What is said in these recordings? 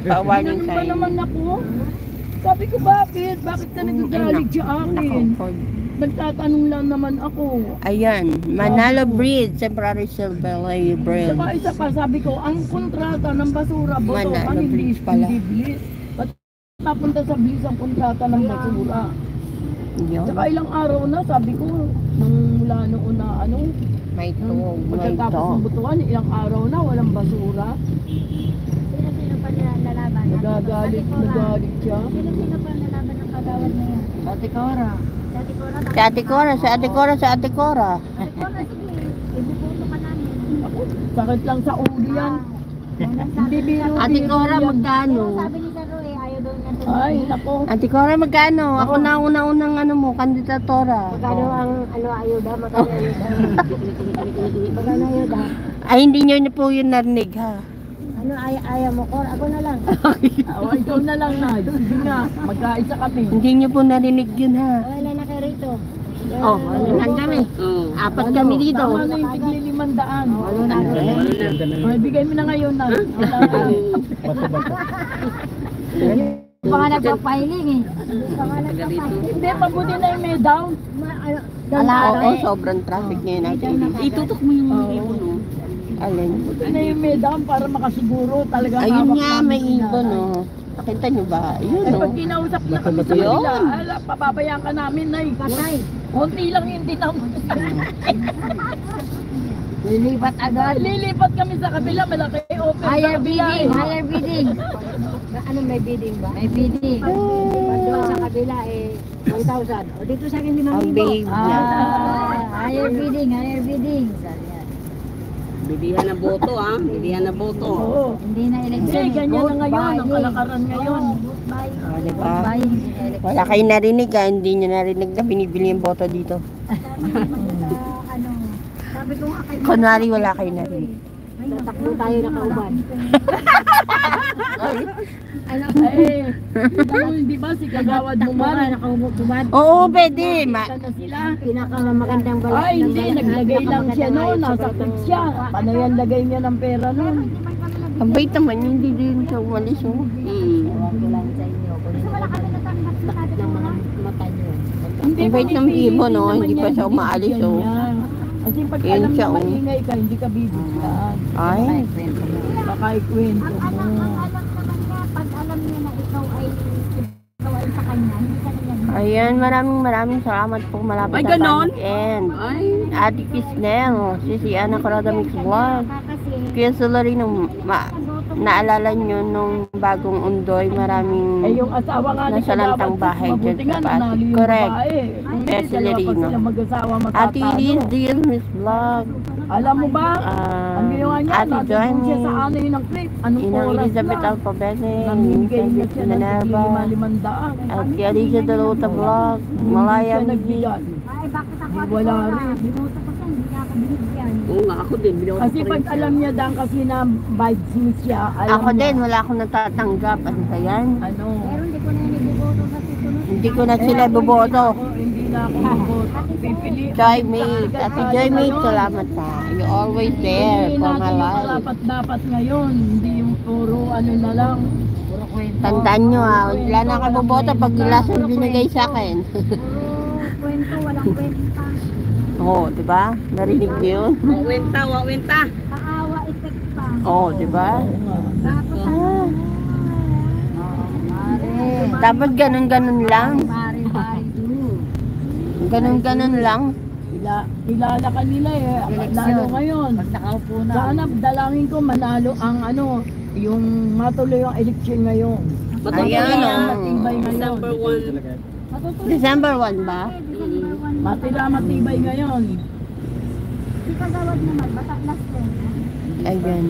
Pa-warning Ganun ba sign. naman ako? Sabi ko, bakit? Bakit ka nagagalit siya akin? Nagtatanong lang naman ako. Ayan, Manalo Bridge, temporary silver bridge. Saka isa pa, sabi ko, ang kontrata ng basura, Manalo Bridge pala. hindi Bliss. Ba't napunta sa Bliss ang kontrata ng basura? Yun. Saka ilang araw na, sabi ko, nung mula noon na May to, may pagkatapos to. ng butuan, ilang araw na, walang basura. Sino pa nalalaban? Nagagalit siya. Sino pa nalaban ng kagawad na yan? Ate Cora. Si Ate Cora. Si Ate Cora. Ate Cora, sige. Ibubuto ka namin. Ako, sakit lang sa uli yan. Hindi biro. Ate Cora, magkano? Sabi ni Sir Roy, ayaw daw niya ito. Ay, nako. Ate Cora, magkano? Ako na una-unang kandidatora. Magkano ang ayuda? Magkano ayuda? Magkano ayuda? Ay, hindi nyo na po yun narinig, ha? Ayaw mo, Cor? Ako na lang. Ikaw na lang na. Sige nga, magkaisa kami. Hindi nyo po narinig yun, ha? Wala na kayo rito. Oh, ano kami? Apat kami dito. Tama na yung tigli 500. Ay, bigay mo na ngayon na. Baka nagpapahiling eh. Hindi, pabuti na yung may down. Oo, sobrang traffic ngayon natin. Itutok mo yung ibon, no? Alin? Pabuti na yung may down para makasiguro talaga. Ayun nga, may ibon, no? Nakita nyo ba? Ayun, Eh, no? pag kinausap na kami sa kanila, ala, papabayaan ka namin na Patay. konti lang yung tinamot. Lilipat agad. Lilipat kami sa kabila, malaki open sa Higher kabila. bidding, higher bidding. Ano may bidding ba? May bidding. Doon sa kabila eh 1,000. O dito sa akin 5,000. Ang babe niya. Higher bidding, higher bidding. Bibihan na boto, ha? Bibihan na boto. Oo. Hindi na Hindi, election. ganyan na ngayon, ang kalakaran ngayon. Oh, diba? Wala kayo narinig, ha? Hindi nyo narinig na binibili yung boto dito. Ano, sabi ko nga kay Kunwari, wala kayo narinig. tatakbo tayo na kauban. Eh, di ba si Kagawad Muman? Nakaubo-tubad. Oo, pwede. Ano sila? Pinakamagandang balak. Ay, hindi, naglagay lang siya noon, nasa trip siya. Paano yan lagay niya ng pera noon? Ang bait naman, hindi din siya umalis, oh. Kulang sa inyo. Wala kami natanggap sa ng mga mata nyo. Hindi Ang bait ng pinipilit ibon, no? naman Hindi pa yan, siya umaalis, bibigyan oh. niya. Kasi pag Yan alam siya, na oh. maingay ka, hindi ka bibigyan. Ay, Baka ikwento Ang mo. alam naman niya, pag alam niya na ikaw ay sa kanya, hindi ka niya. ayan, maraming salamat po. Malapit Ay, na ganon? tayo end. Ay, Ate Kisnel, si Ana Corada Mix Vlog. Kasi, Kuya Solarino, naalala nyo nung bagong undoy, Eh, maraming yung asawa nga ni nasa lantang Kagawad, bahay dyan mabuti sa nga, Pasig. nanalo yung Correct. babae. Eh, Hindi, si dalawa pa Lerino. sila mag-asawa Ate matatalo. Liz Deal, Miss Vlog. Alam mo ba? Ang ginawa niya, Ate nandun siya Johnny, sa ano yun ang clip. Anong Inang oras Elizabeth na? Alphabete, Namimigay niya siya ng Minerva, 5,500. at si Alicia Dalota Vlog, Malaya Siya Midi. nagbigay. ay bakit ako Wala rin. Binuto ko siya, hindi niya ako binigyan. oo nga, ako din. Binawa Kasi pag alam niya dan kasi na vibes siya, alam Ako niya, din, wala akong natatanggap. Ano ba yan? ano, Pero hindi ko na niliboto kasi sunod. Hindi ko na sila boboto. ako, hindi na ako boboto. Pipili. Joy Mate. Ate Joy Mate, salamat ha. You always there Hindi for my natin yung life. dapat ngayon. Hindi yung puro ano na lang. Puro kwento. Tandaan nyo ha, wala na ako boboto pag lasang binigay sa akin. Puro kwento, walang kwenta. Oo, di ba? Narinig niyo yun? Wawenta, wawenta. Kaawa effect pa. Oo, di ba? Tapos Ah, Mare. dapat ganun-ganun lang. Mare. Ganun-ganun lang. Kilala ka nila eh. Lalo ngayon. Pag nakaupo na. Sana dalangin ko manalo ang ano, yung matuloy ang eleksyon ngayon. Ayan, Matibay ngayon. Number 1. December 1 ba? Matibay ngayon. Si Kagawad naman, basta last time. Ayan.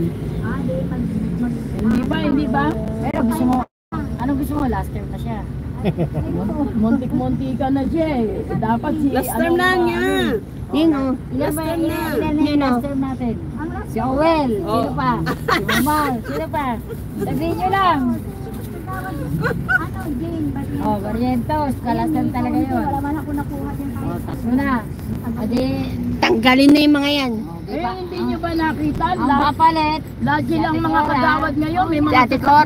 Di Hindi ba? Pero gusto mo, anong gusto mo? Last term na siya. Muntik-munti ka na siya eh. Dapat si Last term na niya. Yun o. Ilan ba term na. ilan Yun, last oh. term natin? Si Owel. Sino pa? Si Mamal. Sino pa? Sabihin nyo lang. Oh, Barrientos. Last term talaga yun. Wala man ako nakuha din. Oh, tas mo na. Adi, Tanggalin na yung mga yan. Eh, hindi nyo ba nakita? ang papalit. Lagi lang mga kagawad ngayon. May Si mga Ate Cora.